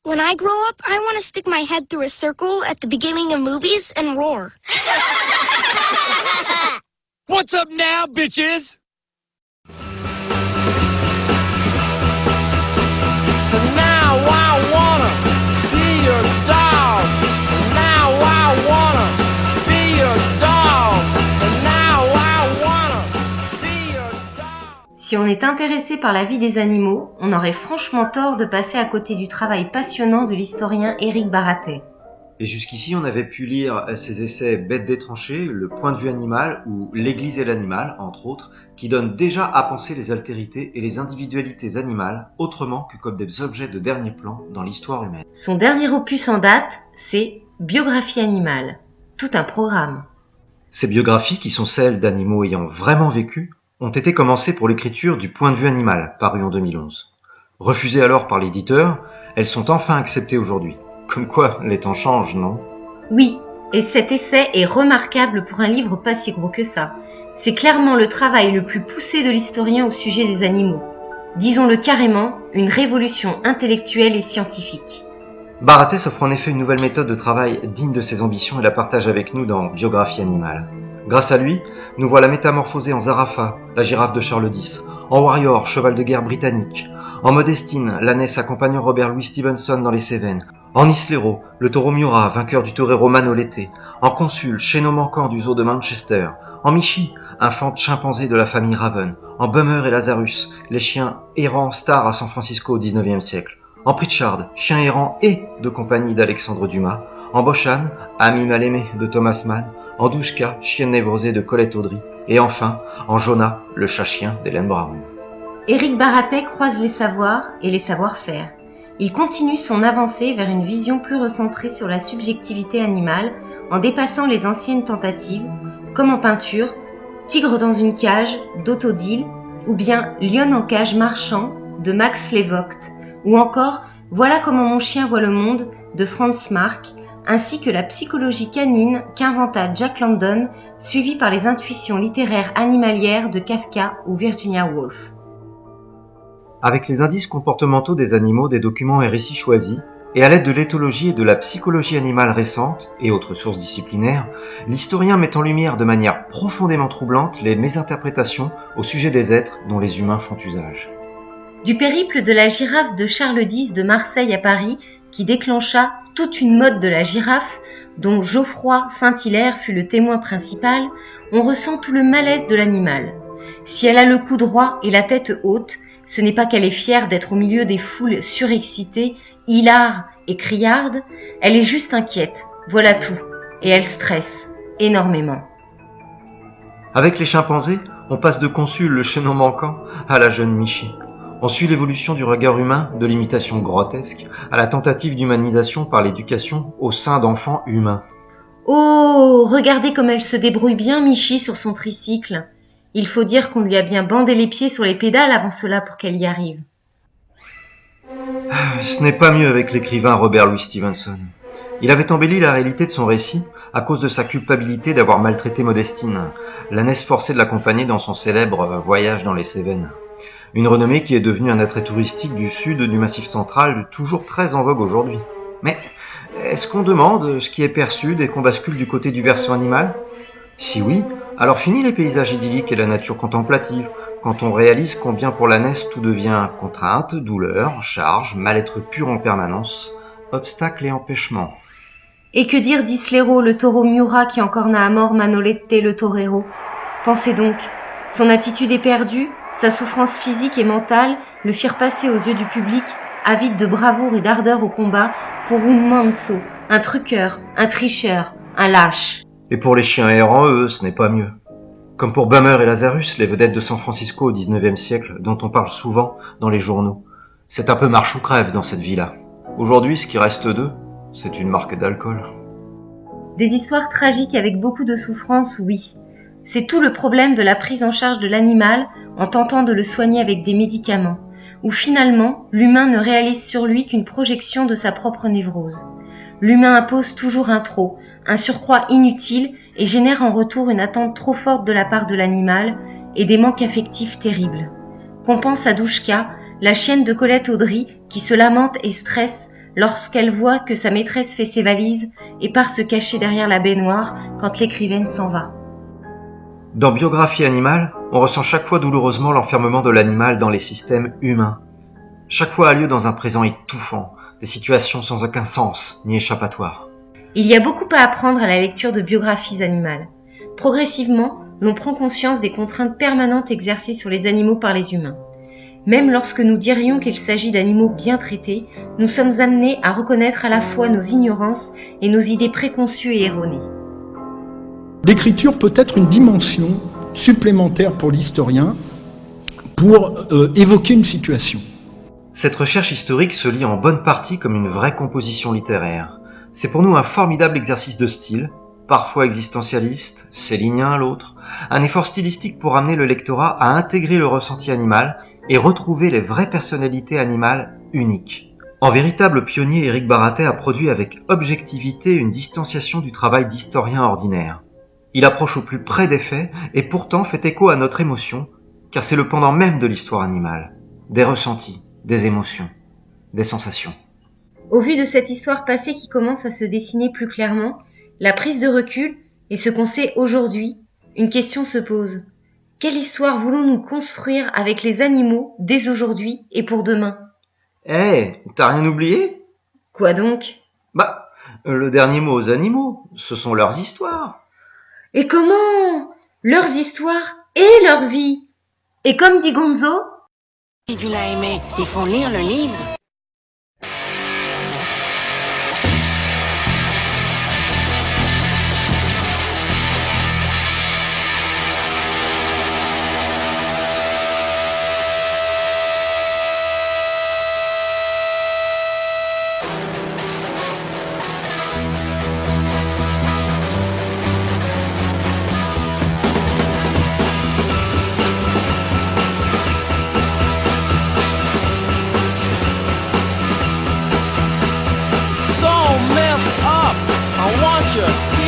When I grow up, I want to stick my head through a circle at the beginning of movies and roar. What's up now, bitches? Now I wanna be your dog. Now I wanna be your dog. Now I wanna be your dog. Si on est intéressé par la vie des animaux, on aurait franchement tort de passer à côté du travail passionnant de l'historien Éric Baratet. Et jusqu'ici, on avait pu lire ses essais Bêtes des tranchées, Le point de vue animal ou L'Église et l'animal, entre autres, qui donnent déjà à penser les altérités et les individualités animales autrement que comme des objets de dernier plan dans l'histoire humaine. Son dernier opus en date, c'est Biographie animale. Tout un programme. Ces biographies, qui sont celles d'animaux ayant vraiment vécu, ont été commencées pour l'écriture du point de vue animal, paru en 2011. Refusées alors par l'éditeur, elles sont enfin acceptées aujourd'hui. Comme quoi, les temps changent, non ? Oui, et cet essai est remarquable pour un livre pas si gros que ça. C'est clairement le travail le plus poussé de l'historien au sujet des animaux. Disons-le carrément, une révolution intellectuelle et scientifique. Baratet s'offre en effet une nouvelle méthode de travail digne de ses ambitions et la partage avec nous dans Biographie animale. Grâce à lui, nous voilà métamorphosés en Zarafa, la girafe de Charles X, en Warrior, cheval de guerre britannique, en Modestine, l'ânesse accompagnant Robert Louis Stevenson dans les Cévennes, en Islero, le taureau Miura, vainqueur du torero Manolete, en Consul, chêneau manquant du zoo de Manchester, en Michi, infante chimpanzé de la famille Raven, en Bummer et Lazarus, les chiens errants stars à San Francisco au XIXe siècle, en Pritchard, chien errant et de compagnie d'Alexandre Dumas, en Bochan, ami mal aimé de Thomas Mann, en Douchka, chienne névrosée de Colette Audry, et enfin en Jonah, le chat-chien d'Hélène Brown. Éric Baratet croise les savoirs et les savoir-faire. Il continue son avancée vers une vision plus recentrée sur la subjectivité animale en dépassant les anciennes tentatives, comme en peinture, Tigre dans une cage d'Autodille, ou bien Lion en cage marchand de Max Levogt, ou encore Voilà comment mon chien voit le monde de Franz Marc, ainsi que la psychologie canine qu'inventa Jack London, suivi par les intuitions littéraires animalières de Kafka ou Virginia Woolf. Avec les indices comportementaux des animaux, des documents et récits choisis, et à l'aide de l'éthologie et de la psychologie animale récente et autres sources disciplinaires, l'historien met en lumière de manière profondément troublante les mésinterprétations au sujet des êtres dont les humains font usage. Du périple de la girafe de Charles X de Marseille à Paris, qui déclencha toute une mode de la girafe, dont Geoffroy Saint-Hilaire fut le témoin principal, on ressent tout le malaise de l'animal. Si elle a le cou droit et la tête haute, ce n'est pas qu'elle est fière d'être au milieu des foules surexcitées, hilares et criardes, elle est juste inquiète, voilà tout, et elle stresse énormément. Avec les chimpanzés, on passe de Consul, le chaînon manquant, à la jeune Michi. On suit l'évolution du regard humain, de l'imitation grotesque, à la tentative d'humanisation par l'éducation au sein d'enfants humains. Oh, regardez comme elle se débrouille bien, Michi, sur son tricycle. Il faut dire qu'on lui a bien bandé les pieds sur les pédales avant cela pour qu'elle y arrive. Ce n'est pas mieux avec l'écrivain Robert Louis Stevenson. Il avait embelli la réalité de son récit à cause de sa culpabilité d'avoir maltraité Modestine, l'ânesse forcée de l'accompagner dans son célèbre voyage dans les Cévennes. Une renommée qui est devenue un attrait touristique du sud du Massif central, toujours très en vogue aujourd'hui. Mais est-ce qu'on demande ce qui est perçu dès qu'on bascule du côté du versant animal ? Si oui, alors fini les paysages idylliques et la nature contemplative, quand on réalise combien pour l'ânesse tout devient contrainte, douleur, charge, mal-être pur en permanence, obstacles et empêchements. Et que dire d'Islero, le taureau Miura qui encorna à mort Manolete, le torero ? Pensez donc, son attitude éperdue, sa souffrance physique et mentale le firent passer aux yeux du public, avide de bravoure et d'ardeur au combat, pour un manso, un truqueur, un tricheur, un lâche. Et pour les chiens errants, eux, ce n'est pas mieux. Comme pour Bummer et Lazarus, les vedettes de San Francisco au XIXe siècle, dont on parle souvent dans les journaux. C'est un peu marche ou crève dans cette vie-là. Aujourd'hui, ce qui reste d'eux, c'est une marque d'alcool. Des histoires tragiques avec beaucoup de souffrance, oui. C'est tout le problème de la prise en charge de l'animal en tentant de le soigner avec des médicaments, où finalement, l'humain ne réalise sur lui qu'une projection de sa propre névrose. L'humain impose toujours un trop, un surcroît inutile et génère en retour une attente trop forte de la part de l'animal et des manques affectifs terribles. Qu'on pense à Douchka, la chienne de Colette Audry, qui se lamente et stresse lorsqu'elle voit que sa maîtresse fait ses valises et part se cacher derrière la baignoire quand l'écrivaine s'en va. Dans Biographie animale, on ressent chaque fois douloureusement l'enfermement de l'animal dans les systèmes humains. Chaque fois a lieu dans un présent étouffant, des situations sans aucun sens ni échappatoire. Il y a beaucoup à apprendre à la lecture de biographies animales. Progressivement, l'on prend conscience des contraintes permanentes exercées sur les animaux par les humains. Même lorsque nous dirions qu'il s'agit d'animaux bien traités, nous sommes amenés à reconnaître à la fois nos ignorances et nos idées préconçues et erronées. L'écriture peut être une dimension supplémentaire pour l'historien pour évoquer une situation. Cette recherche historique se lit en bonne partie comme une vraie composition littéraire. C'est pour nous un formidable exercice de style, parfois existentialiste, célinien l'autre, un effort stylistique pour amener le lectorat à intégrer le ressenti animal et retrouver les vraies personnalités animales uniques. En véritable pionnier, Éric Baratet a produit avec objectivité une distanciation du travail d'historien ordinaire. Il approche au plus près des faits et pourtant fait écho à notre émotion, car c'est le pendant même de l'histoire animale, des ressentis, des émotions, des sensations. Au vu de cette histoire passée qui commence à se dessiner plus clairement, la prise de recul et ce qu'on sait aujourd'hui, une question se pose. Quelle histoire voulons-nous construire avec les animaux dès aujourd'hui et pour demain ? T'as rien oublié ? Quoi donc ? Le dernier mot aux animaux, ce sont leurs histoires. Et comment ? Leurs histoires et leur vie. Et comme dit Gonzo, Si tu l'as aimé, il faut lire le livre. So messed up, I want you